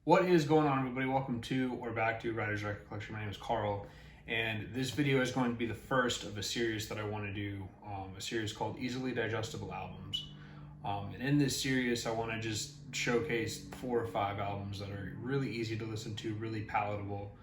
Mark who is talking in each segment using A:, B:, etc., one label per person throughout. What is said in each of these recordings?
A: What is going on, everybody? Welcome to or back to Ryder's Record Collection. My name is Carl, and this video is going to be the first of a series that I want to do, a series called Easily Digestible Albums. And in this series, I want to just showcase 4 or 5 albums that are really easy to listen to, really palatable,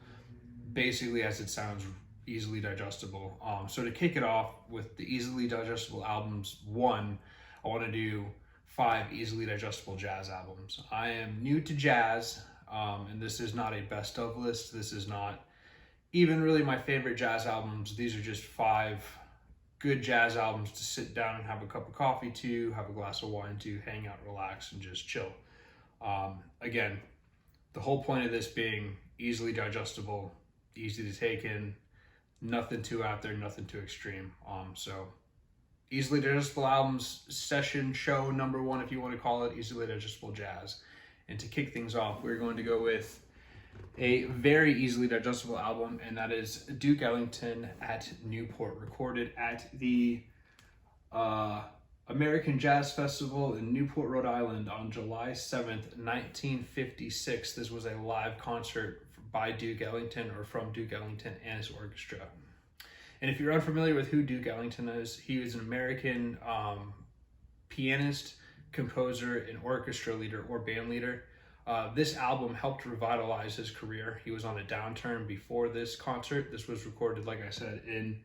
A: basically as it sounds, easily digestible. So to kick it off with the Easily Digestible Albums 1, I want to do 5 easily digestible jazz albums. I am new to jazz, and this is not a best of list. This is not even really my favorite jazz albums. These are just 5 good jazz albums to sit down and have a cup of coffee to, have a glass of wine to, hang out, relax, and just chill. Again, the whole point of this being easily digestible, easy to take in, nothing too out there, nothing too extreme. So Easily Digestible Albums session show number 1, if you want to call it, Easily Digestible Jazz. And to kick things off, we're going to go with a very easily digestible album, and that is Duke Ellington at Newport, recorded at the American Jazz Festival in Newport, Rhode Island on July 7th, 1956. This was a live concert by Duke Ellington, or from Duke Ellington and his orchestra. And if you're unfamiliar with who Duke Ellington is, he was an American pianist, composer, and orchestra leader or band leader. This album helped revitalize his career. He was on a downturn before this concert. This was recorded, like I said, in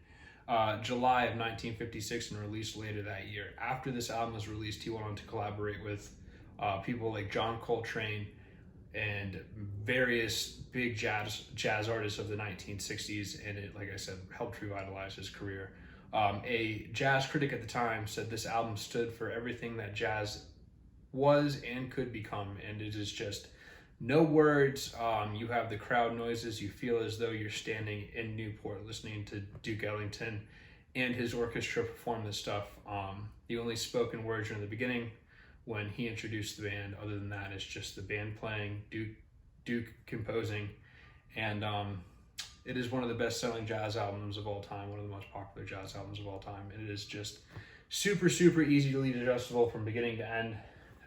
A: July of 1956 and released later that year. After this album was released, he went on to collaborate with people like John Coltrane and various big jazz artists of the 1960s, and it, like I said, helped revitalize his career. A jazz critic at the time said this album stood for everything that jazz was and could become, and it is just no words. You have the crowd noises. You feel as though you're standing in Newport listening to Duke Ellington and his orchestra perform this stuff. The only spoken words are in the beginning when he introduced the band. Other than that, it's just the band playing, Duke composing, and it is one of the best-selling jazz albums of all time, one of the most popular jazz albums of all time. And it is just super, super easily digestible from beginning to end.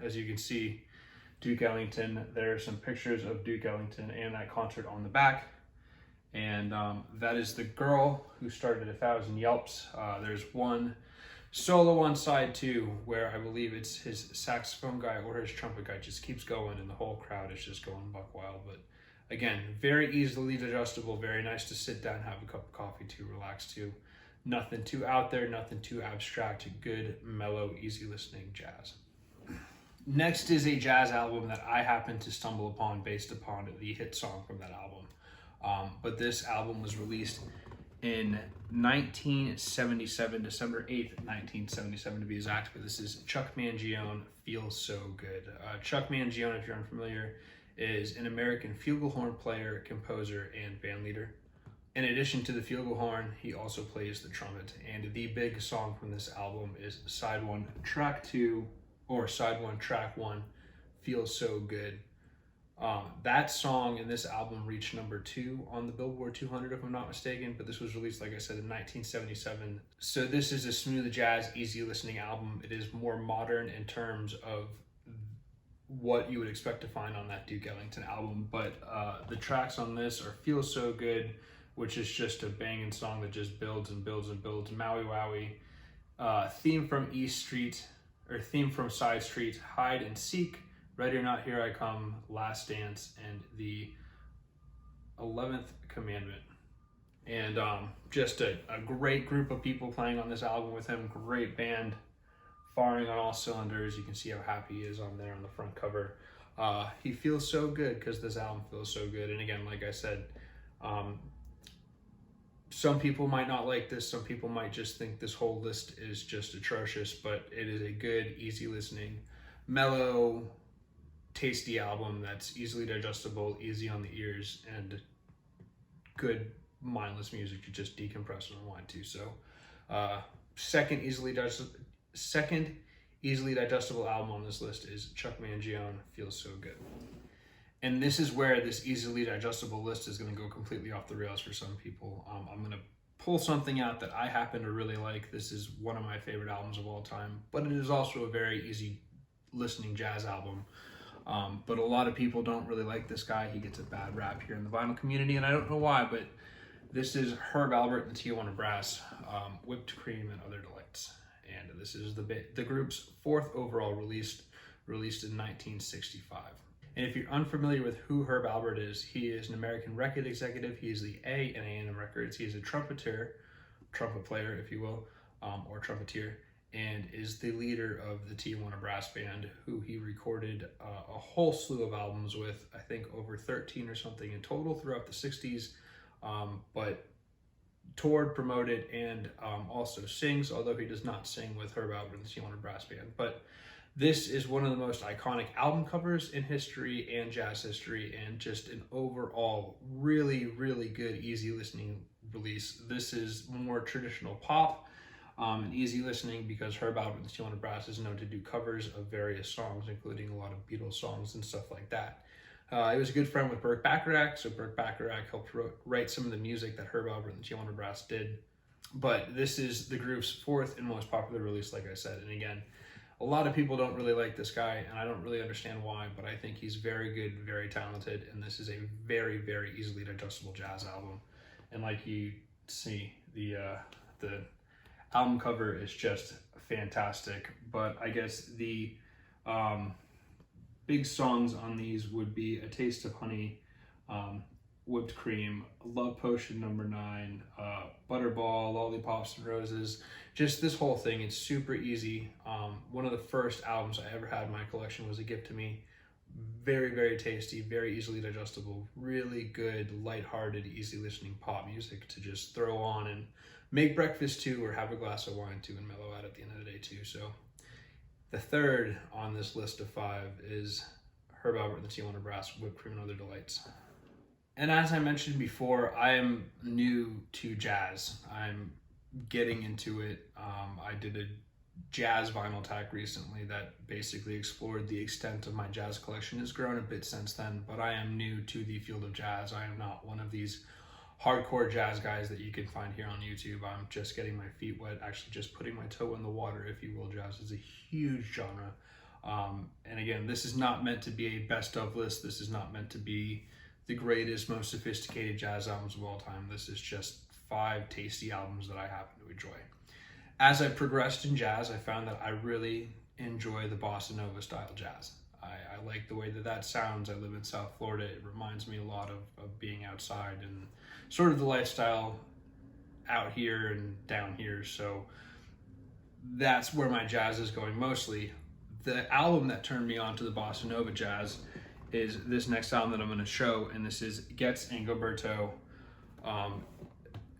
A: As you can see, Duke Ellington, there are some pictures of Duke Ellington and that concert on the back. And that is the girl who started 1,000 Yelps. There's one solo on side 2 where I believe it's his saxophone guy or his trumpet guy just keeps going, and the whole crowd is just going buck wild. But again, very easily digestible, very nice to sit down, have a cup of coffee to, relax to. Nothing too out there, nothing too abstract, good, mellow, easy listening jazz. Next is a jazz album that I happened to stumble upon based upon the hit song from that album. But this album was released in 1977, December 8th, 1977 to be exact. But this is Chuck Mangione, Feels So Good. Chuck Mangione, if you're unfamiliar, is an American flugelhorn player, composer, and band leader. In addition to the flugelhorn, he also plays the trumpet. And the big song from this album is Side 1, Track 2, or Side 1, Track 1, Feels So Good. That song in this album reached number 2 on the Billboard 200, if I'm not mistaken, but this was released, like I said, in 1977. So this is a smooth jazz, easy listening album. It is more modern in terms of what you would expect to find on that Duke Ellington album, but the tracks on this are Feel So Good, which is just a banging song that just builds and builds and builds. Maui Wowie, Theme from East Street, or Theme from Side Street, Hide and Seek, Ready or Not, Here I Come, Last Dance, and the 11th Commandment. And just a great group of people playing on this album with him, great band, firing on all cylinders. You can see how happy he is on there on the front cover. He feels so good because this album feels so good. And again, like I said, some people might not like this. Some people might just think this whole list is just atrocious, but it is a good, easy listening, mellow, tasty album that's easily digestible, easy on the ears, and good, mindless music to just decompress and unwind to. So, second easily digestible album on this list is Chuck Mangione, Feels So Good. And this is where this easily digestible list is going to go completely off the rails for some people. I'm going to pull something out that I happen to really like. This is one of my favorite albums of all time, but it is also a very easy listening jazz album. But a lot of people don't really like this guy. He gets a bad rap here in the vinyl community, and I don't know why, but this is Herb Alpert and the Tijuana Brass, Whipped Cream and Other Delights. And this is the group's 4th overall released in 1965. And if you're unfamiliar with who Herb Alpert is, he is an American record executive. He is the A in A&M Records. He is a trumpet player, if you will, or trumpeter, and is the leader of the Tijuana Brass Band, who he recorded a whole slew of albums with, I think over 13 or something in total throughout the 60s, but toured, promoted, and also sings, although he does not sing with Herb Alpert and the Tijuana Brass Band. But this is one of the most iconic album covers in history and jazz history, and just an overall really, really good, easy listening release. This is more traditional pop and easy listening because Herb Alpert and the Tijuana Brass is known to do covers of various songs, including a lot of Beatles songs and stuff like that. He was a good friend with Burt Bacharach, so Burt Bacharach helped write some of the music that Herb Alpert and the Tijuana Brass did. But this is the group's 4th and most popular release, like I said. And again, a lot of people don't really like this guy, and I don't really understand why, but I think he's very good, very talented, and this is a very, very easily digestible jazz album. And like you see, the album cover is just fantastic. But I guess the big songs on these would be A Taste of Honey, Whipped Cream, Love Potion Number 9, Butterball, Lollipops and Roses. Just this whole thing, it's super easy. One of the first albums I ever had in my collection was a gift to me. Very, very tasty, very easily digestible, really good, lighthearted, easy listening pop music to just throw on and make breakfast to, or have a glass of wine to, and mellow out at the end of the day too. So the 3rd on this list of 5 is Herb Alpert and the Tijuana Brass, Whipped Cream and Other Delights. And as I mentioned before, I am new to jazz. I'm getting into it. I did a jazz vinyl tack recently that basically explored the extent of my jazz collection. It's grown a bit since then, but I am new to the field of jazz. I am not one of these hardcore jazz guys that you can find here on YouTube. I'm just getting my feet wet, actually just putting my toe in the water, if you will. Jazz is a huge genre. And again, this is not meant to be a best of list. This is not meant to be the greatest, most sophisticated jazz albums of all time. This is just 5 tasty albums that I happen to enjoy. As I progressed in jazz, I found that I really enjoy the bossa nova style jazz. I like the way that sounds. I live in South Florida. It reminds me a lot of being outside and sort of the lifestyle out here and down here. So that's where my jazz is going mostly. The album that turned me on to the bossa nova jazz is this next album that I'm going to show, and this is Getz and Gilberto,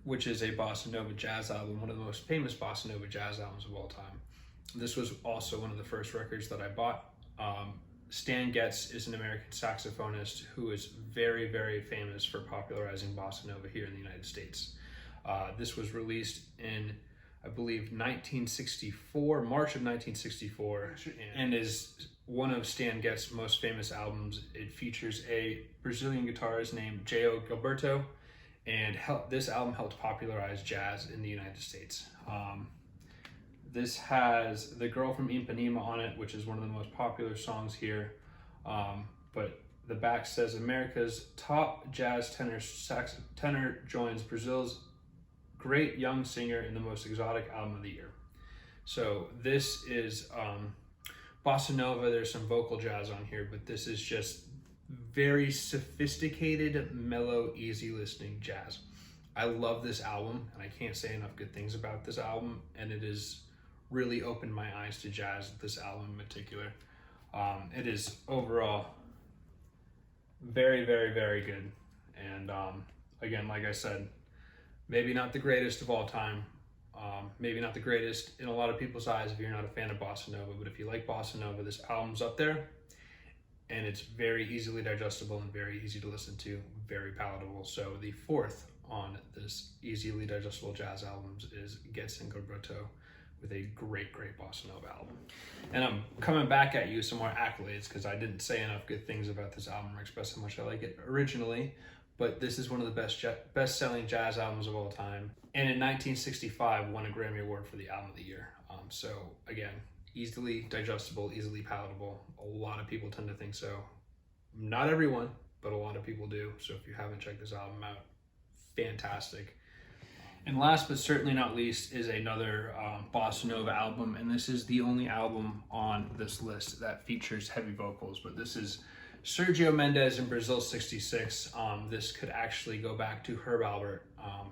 A: which is a bossa nova jazz album, one of the most famous bossa nova jazz albums of all time. This was also one of the first records that I bought. Stan Getz is an American saxophonist who is very, very famous for popularizing bossa nova here in the United States. This was released in, I believe, 1964, March of 1964, and is one of Stan Getz's most famous albums. It features a Brazilian guitarist named João Gilberto, and this album helped popularize jazz in the United States. This has The Girl from Ipanema on it, which is one of the most popular songs here. But the back says, America's top jazz tenor joins Brazil's great young singer in the most exotic album of the year. So this is bossa nova. There's some vocal jazz on here, but this is just very sophisticated, mellow, easy listening jazz. I love this album, and I can't say enough good things about this album, and it has really opened my eyes to jazz, this album in particular. It is overall very, very, very good. And again, like I said, maybe not the greatest of all time, maybe not the greatest in a lot of people's eyes if you're not a fan of bossa nova, but if you like bossa nova, this album's up there, and it's very easily digestible and very easy to listen to, very palatable. So the 4th on this easily digestible jazz albums is Getz and Gilberto, with a great, great bossa nova album. And I'm coming back at you some more accolades because I didn't say enough good things about this album or express how much I like it originally, but this is one of the best-selling jazz albums of all time. And in 1965, won a Grammy Award for the Album of the Year. So again, Easily digestible, easily palatable. A lot of people tend to think so. Not everyone, but a lot of people do. So if you haven't checked this album out, fantastic. And last but certainly not least is another bossa nova album, and this is the only album on this list that features heavy vocals, but this is Sergio Mendes in Brazil 66. This could actually go back to Herb Alpert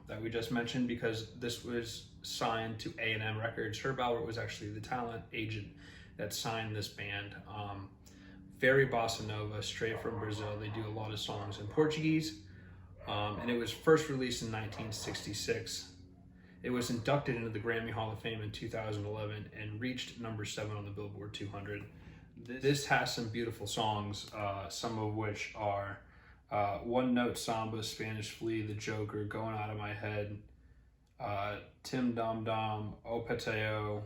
A: that we just mentioned, because this was signed to A&M Records. Herb Alpert was actually the talent agent that signed this band. Very bossa nova, straight from Brazil. They do a lot of songs in Portuguese, and it was first released in 1966. It was inducted into the Grammy Hall of Fame in 2011 and reached number 7 on the Billboard 200. This has some beautiful songs, some of which are One Note Samba, Spanish Flea, The Joker, Going Out of My Head, Tim Dum Dum, O Pateo.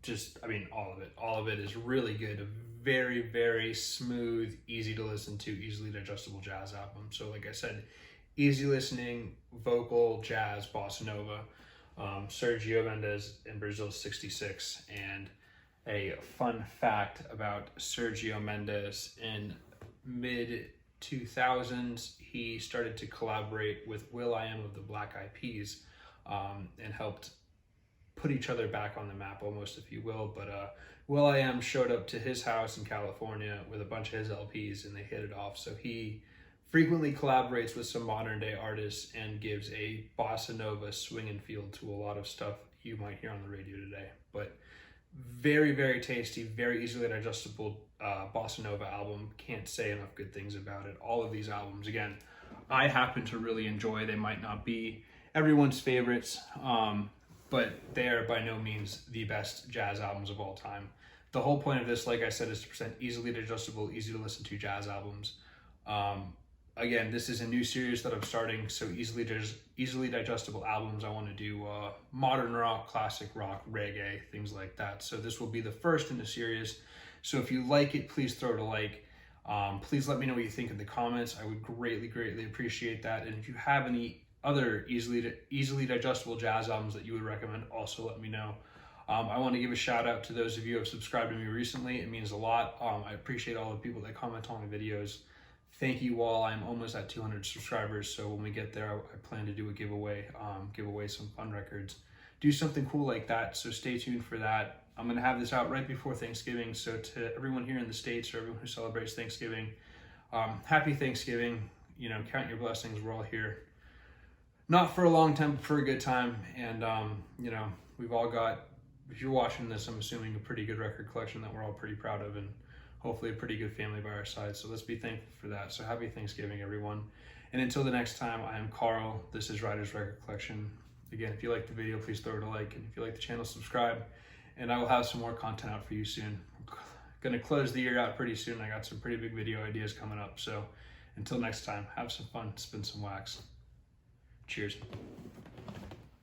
A: Just, I mean, all of it. All of it is really good. A very, very smooth, easy to listen to, easily digestible jazz album. So like I said, easy listening, vocal, jazz, bossa nova. Sergio Mendes in Brazil 66. And a fun fact about Sergio Mendes: in mid 2000s, he started to collaborate with will.i.am of the Black Eyed Peas, and helped put each other back on the map, almost, if you will. But will.i.am showed up to his house in California with a bunch of his LPs, and they hit it off. So he frequently collaborates with some modern day artists and gives a bossa nova swing and feel to a lot of stuff you might hear on the radio today. But very, very tasty, very easily digestible bossa nova album. Can't say enough good things about it. All of these albums, again, I happen to really enjoy. They might not be everyone's favorites, but they are by no means the best jazz albums of all time. The whole point of this, like I said, is to present easily digestible, easy to listen to jazz albums. Again, this is a new series that I'm starting, so easily digestible albums. I want to do modern rock, classic rock, reggae, things like that. So this will be the first in the series. So if you like it, please throw it a like. Please let me know what you think in the comments. I would greatly, greatly appreciate that. And if you have any other easily digestible jazz albums that you would recommend, also let me know. I want to give a shout out to those of you who have subscribed to me recently. It means a lot. I appreciate all the people that comment on my videos. Thank you all. I'm almost at 200 subscribers, so when we get there, I plan to do a giveaway, give away some fun records, do something cool like that, so stay tuned for that. I'm going to have this out right before Thanksgiving, so to everyone here in the States, or everyone who celebrates Thanksgiving, happy Thanksgiving. You know, count your blessings. We're all here, not for a long time, but for a good time, and you know, we've all got, if you're watching this, I'm assuming a pretty good record collection that we're all pretty proud of, and hopefully a pretty good family by our side. So let's be thankful for that. So happy Thanksgiving, everyone. And until the next time, I am Carl. This is Ryder's Record Collection. Again, if you like the video, please throw it a like. And if you like the channel, subscribe. And I will have some more content out for you soon. I'm going to close the year out pretty soon. I got some pretty big video ideas coming up. So until next time, have some fun, spin some wax. Cheers.